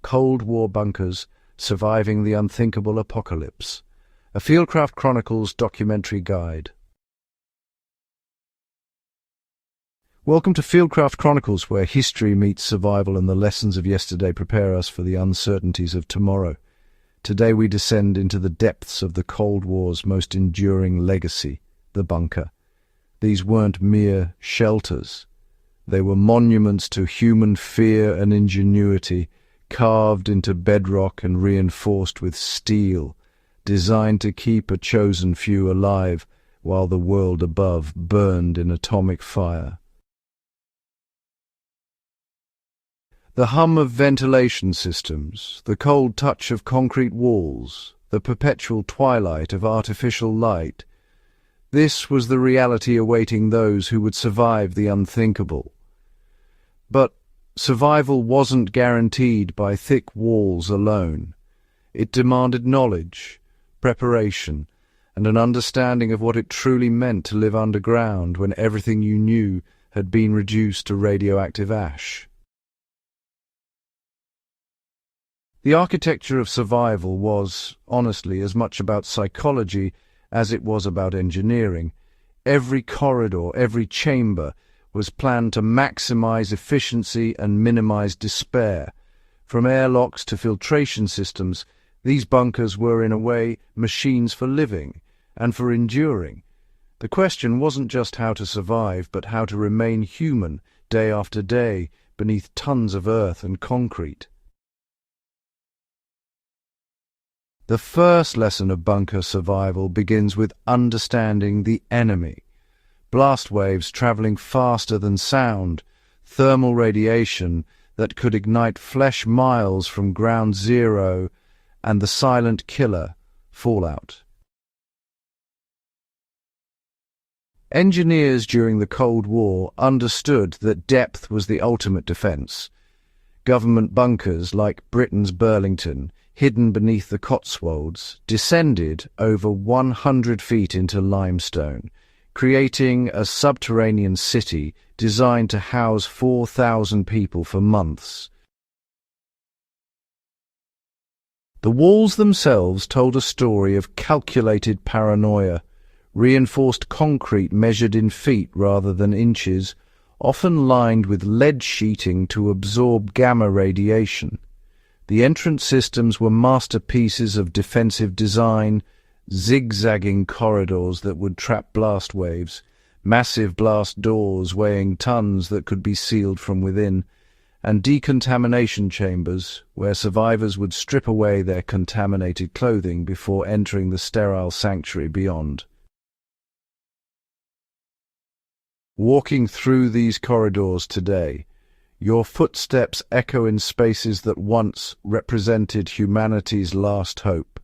Cold War bunkers surviving the unthinkable apocalypse. A Fieldcraft Chronicles documentary guide. Welcome to Fieldcraft Chronicles, where history meets survival and the lessons of yesterday prepare us for the uncertainties of tomorrow. Today we descend into the depths of the Cold War's most enduring legacy, the bunker. These weren't mere shelters. They were monuments to human fear and ingenuity, carved into bedrock and reinforced with steel, designed to keep a chosen few alive while the world above burned in atomic fire. The hum of ventilation systems, the cold touch of concrete walls, the perpetual twilight of artificial light. This was the reality awaiting those who would survive the unthinkable. But survival wasn't guaranteed by thick walls alone. It demanded knowledge, preparation, and an understanding of what it truly meant to live underground when everything you knew had been reduced to radioactive ash. The architecture of survival was, honestly, as much about psychology as it was about engineering. Every corridor, every chamber was planned to maximize efficiency and minimize despair. From airlocks to filtration systems, these bunkers were, in a way, machines for living and for enduring. The question wasn't just how to survive, but how to remain human day after day beneath tons of earth and concrete. The first lesson of bunker survival begins with understanding the enemy. Blast waves traveling faster than sound, thermal radiation that could ignite flesh miles from ground zero, and the silent killer, fallout. Engineers during the Cold War understood that depth was the ultimate defense. Government bunkers like Britain's Burlington, hidden beneath the Cotswolds, descended over 100 feet into limestone, creating a subterranean city designed to house 4,000 people for months. The walls themselves told a story of calculated paranoia, reinforced concrete measured in feet rather than inches, often lined with lead sheeting to absorb gamma radiation. The entrance systems were masterpieces of defensive design, zigzagging corridors that would trap blast waves, massive blast doors weighing tons that could be sealed from within, and decontamination chambers where survivors would strip away their contaminated clothing before entering the sterile sanctuary beyond. Walking through these corridors today, your footsteps echo in spaces that once represented humanity's last hope,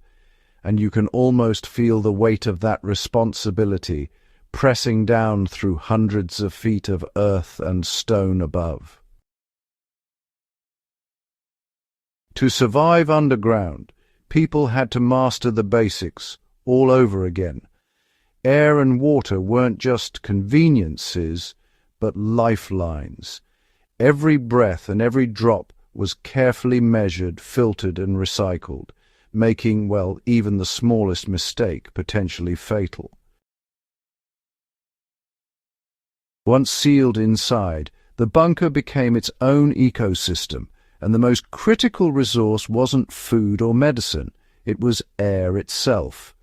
and you can almost feel the weight of that responsibility pressing down through hundreds of feet of earth and stone above. To survive underground, people had to master the basics all over again. Air and water weren't just conveniences, but lifelines. Every breath and every drop was carefully measured, filtered, and recycled, making, well, even the smallest mistake potentially fatal. Once sealed inside, the bunker became its own ecosystem, and the most critical resource wasn't food or medicine, it was air itself.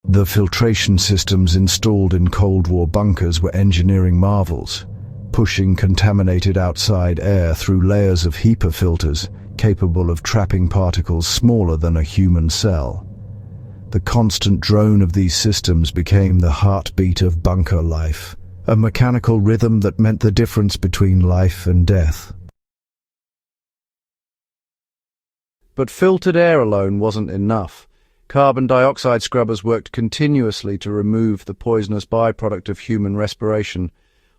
The filtration systems installed in Cold War bunkers were engineering marvels, pushing contaminated outside air through layers of HEPA filters capable of trapping particles smaller than a human cell. The constant drone of these systems became the heartbeat of bunker life, a mechanical rhythm that meant the difference between life and death. But filtered air alone wasn't enough. Carbon dioxide scrubbers worked continuously to remove the poisonous byproduct of human respiration,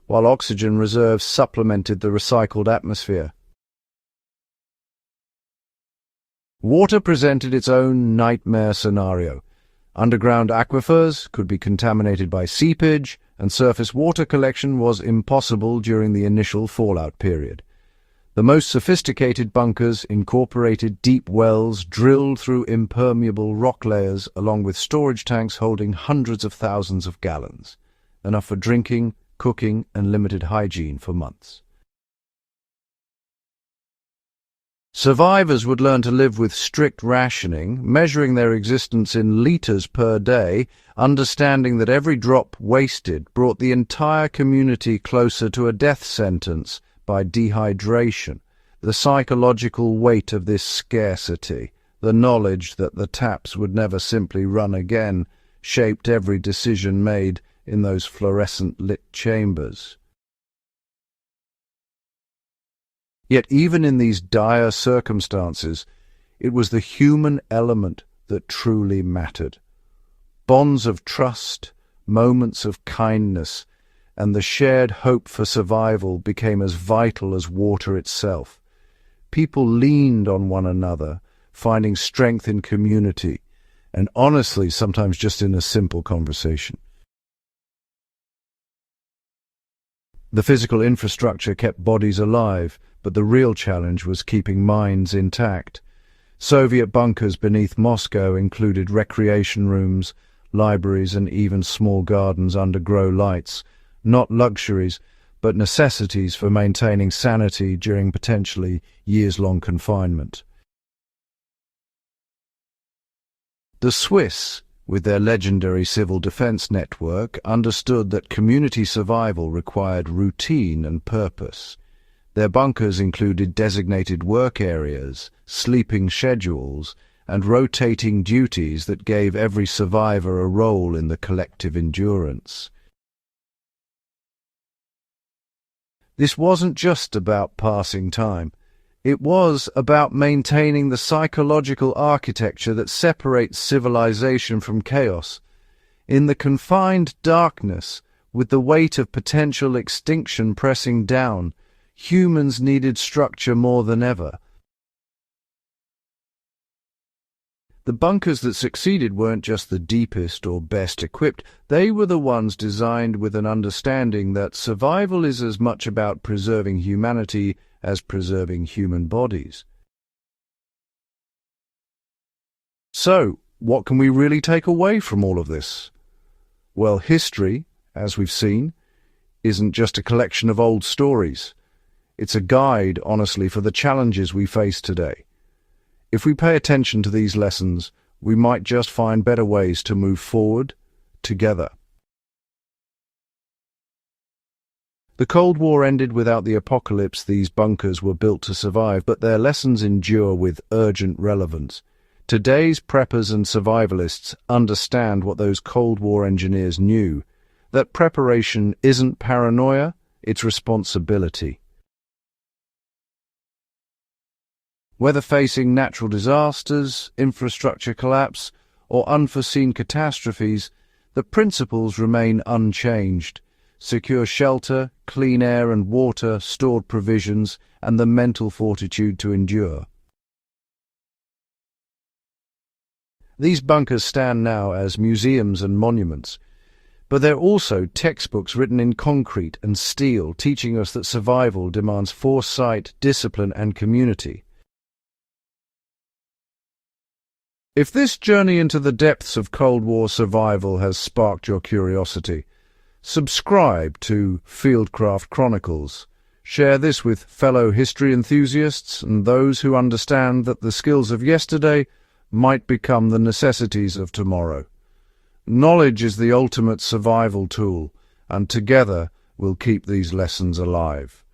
while oxygen reserves supplemented the recycled atmosphere. Water presented its own nightmare scenario. Underground aquifers could be contaminated by seepage, and surface water collection was impossible during the initial fallout period. The most sophisticated bunkers incorporated deep wells drilled through impermeable rock layers along with storage tanks holding hundreds of thousands of gallons, enough for drinking, cooking, and limited hygiene for months. Survivors would learn to live with strict rationing, measuring their existence in liters per day, understanding that every drop wasted brought the entire community closer to a death sentence by dehydration. The psychological weight of this scarcity, the knowledge that the taps would never simply run again, shaped every decision made in those fluorescent-lit chambers. Yet even in these dire circumstances, it was the human element that truly mattered. Bonds of trust, moments of kindness, and the shared hope for survival became as vital as water itself. People leaned on one another, finding strength in community, and honestly, sometimes just in a simple conversation. The physical infrastructure kept bodies alive, but the real challenge was keeping minds intact. Soviet bunkers beneath Moscow included recreation rooms, libraries, and even small gardens under grow lights, not luxuries, but necessities for maintaining sanity during potentially years-long confinement. The Swiss, with their legendary civil defense network, understood that community survival required routine and purpose. Their bunkers included designated work areas, sleeping schedules, and rotating duties that gave every survivor a role in the collective endurance. This wasn't just about passing time. It was about maintaining the psychological architecture that separates civilization from chaos. In the confined darkness, with the weight of potential extinction pressing down, humans needed structure more than ever. The bunkers that succeeded weren't just the deepest or best equipped, they were the ones designed with an understanding that survival is as much about preserving humanity as preserving human bodies. So, what can we really take away from all of this? Well, history, as we've seen, isn't just a collection of old stories. It's a guide, honestly, for the challenges we face today. If we pay attention to these lessons, we might just find better ways to move forward together. The Cold War ended without the apocalypse these bunkers were built to survive, but their lessons endure with urgent relevance. Today's preppers and survivalists understand what those Cold War engineers knew, that preparation isn't paranoia, it's responsibility. Whether facing natural disasters, infrastructure collapse, or unforeseen catastrophes, the principles remain unchanged. Secure shelter, clean air and water, stored provisions, and the mental fortitude to endure. These bunkers stand now as museums and monuments, but they're also textbooks written in concrete and steel, teaching us that survival demands foresight, discipline, and community. If this journey into the depths of Cold War survival has sparked your curiosity, subscribe to Fieldcraft Chronicles. Share this with fellow history enthusiasts and those who understand that the skills of yesterday might become the necessities of tomorrow. Knowledge is the ultimate survival tool, and together we'll keep these lessons alive.